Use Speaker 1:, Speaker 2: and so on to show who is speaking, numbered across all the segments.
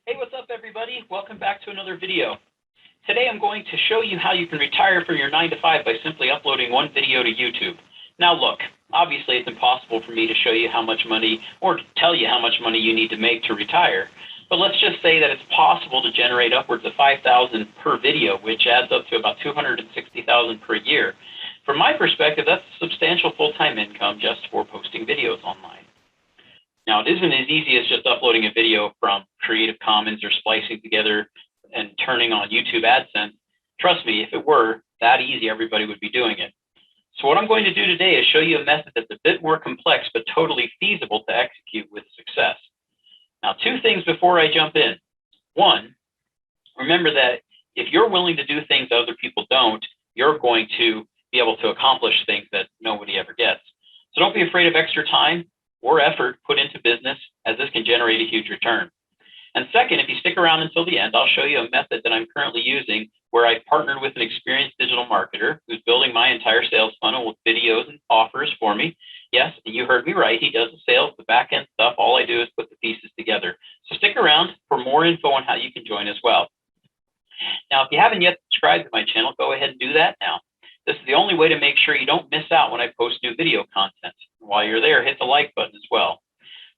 Speaker 1: Hey, what's up everybody? Welcome back to another video. Today I'm going to show you how you can retire from your 9 to 5 by simply uploading one video to YouTube. Now look, obviously it's impossible for me to show you how much money or to tell you how much money you need to make to retire, but let's just say that it's possible to generate upwards of $5,000 per video, which adds up to about $260,000 per year. From my perspective, that's a substantial full-time income just for posting videos online. Now, it isn't as easy as just uploading a video from Creative Commons or splicing together and turning on YouTube AdSense. Trust me, if it were that easy, everybody would be doing it. So what I'm going to do today is show you a method that's a bit more complex, but totally feasible to execute with success. Now, two things before I jump in. One, remember that if you're willing to do things other people don't, you're going to be able to accomplish things that nobody ever gets. So don't be afraid of extra time or effort put into business, as this can generate a huge return. And second, if you stick around until the end, I'll show you a method that I'm currently using where I've partnered with an experienced digital marketer who's building my entire sales funnel with videos and offers for me. Yes, and you heard me right, he does the sales, the back end stuff. All I do is put the pieces together. So stick around for more info on how you can join as well. Now, if you haven't yet subscribed to my channel, go ahead and do that now. This is the only way to make sure you don't miss out when I post new video content. While you're there, hit the like button as well.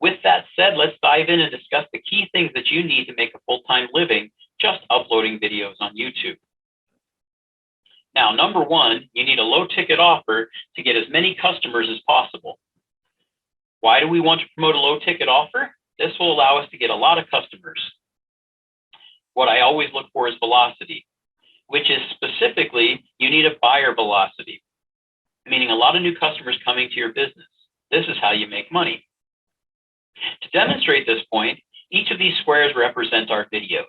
Speaker 1: With that said, let's dive in and discuss the key things that you need to make a full-time living just uploading videos on YouTube. Now, number one, you need a low-ticket offer to get as many customers as possible. Why do we want to promote a low-ticket offer? This will allow us to get a lot of customers. What I always look for is velocity, which is specifically, you need a buyer velocity, meaning a lot of new customers coming to your business. This is how you make money. To demonstrate this point, each of these squares represent our videos.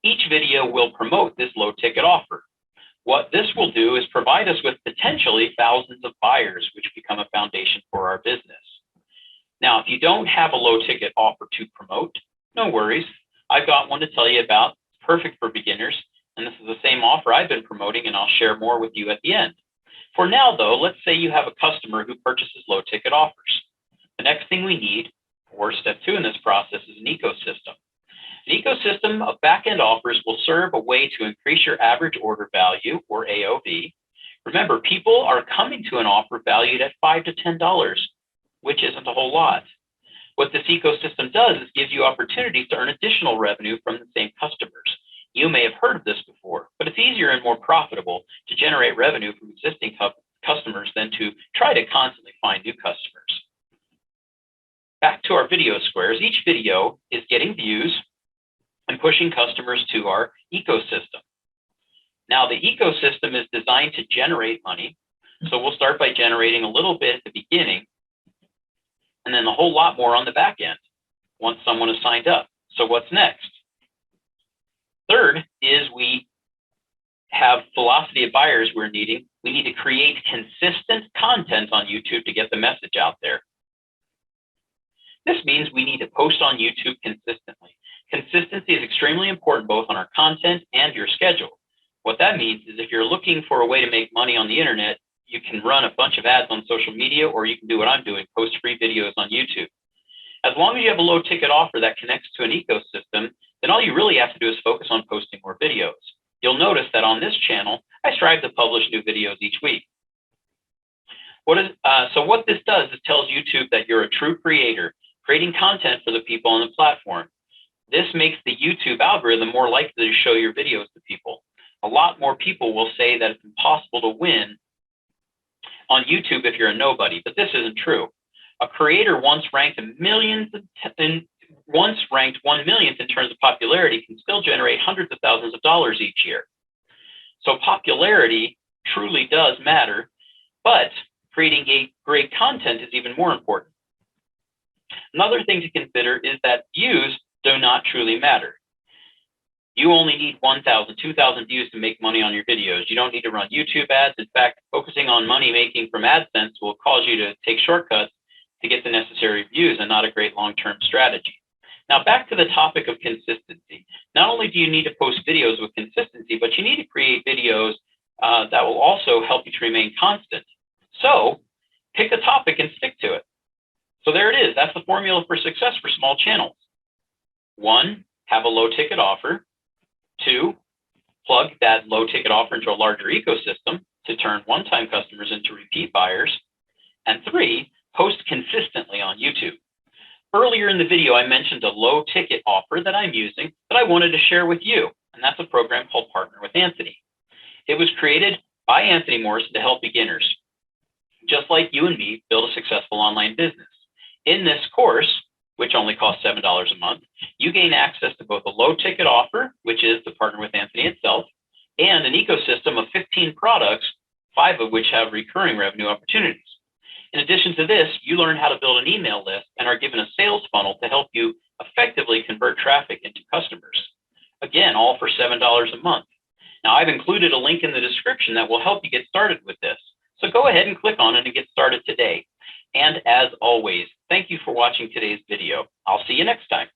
Speaker 1: Each video will promote this low ticket offer. What this will do is provide us with potentially thousands of buyers, which become a foundation for our business. Now, if you don't have a low ticket offer to promote, no worries. I've got one to tell you about. It's perfect for beginners. And this is the same offer I've been promoting, and I'll share more with you at the end. For now, though, let's say you have a customer who purchases low-ticket offers. The next thing we need, or step 2 in this process, is an ecosystem. An ecosystem of back-end offers will serve a way to increase your average order value, or AOV. Remember, people are coming to an offer valued at $5 to $10, which isn't a whole lot. What this ecosystem does is gives you opportunities to earn additional revenue from the same customers. You may have heard of this before, but it's easier and more profitable to generate revenue from existing customers than to try to constantly find new customers. Back to our video squares, each video is getting views and pushing customers to our ecosystem. Now, the ecosystem is designed to generate money, so we'll start by generating a little bit at the beginning and then a whole lot more on the back end once someone is signed up. So what's next? Third is we have velocity of buyers we're needing. We need to create consistent content on YouTube to get the message out there. This means we need to post on YouTube consistently. Consistency is extremely important both on our content and your schedule. What that means is if you're looking for a way to make money on the internet, you can run a bunch of ads on social media, or you can do what I'm doing, post free videos on YouTube. As long as you have a low ticket offer that connects to an ecosystem, then all you really have to do is focus on posting more videos. You'll notice that on this channel, I strive to publish new videos each week. So what this does is tells YouTube that you're a true creator, creating content for the people on the platform. This makes the YouTube algorithm more likely to show your videos to people. A lot more people will say that it's impossible to win on YouTube if you're a nobody, but this isn't true. A creator once ranked 1 millionth in terms of popularity can still generate hundreds of thousands of dollars each year. So popularity truly does matter, but creating great content is even more important. Another thing to consider is that views do not truly matter. You only need 1,000, 2,000 views to make money on your videos. You don't need to run YouTube ads. In fact, focusing on money making from AdSense will cause you to take shortcuts to get the necessary views and not a great long-term strategy. Now, back to the topic of consistency. Not only do you need to post videos with consistency, but you need to create videos that will also help you to remain constant. So pick a topic and stick to it. So there it is. That's the formula for success for small channels. 1, have a low ticket offer. 2, plug that low ticket offer into a larger ecosystem to turn one-time customers into repeat buyers. And 3, post consistently on YouTube. Earlier in the video, I mentioned a low ticket offer that I'm using that I wanted to share with you, and that's a program called Partner with Anthony. It was created by Anthony Morrison to help beginners, just like you and me, build a successful online business. In this course, which only costs $7 a month, you gain access to both a low ticket offer, which is the Partner with Anthony itself, and an ecosystem of 15 products, 5 of which have recurring revenue opportunities. In addition to this, you learn how to build an email list and are given a sales funnel to help you effectively convert traffic into customers. Again, all for $7 a month. Now, I've included a link in the description that will help you get started with this. So go ahead and click on it and get started today. And as always, thank you for watching today's video. I'll see you next time.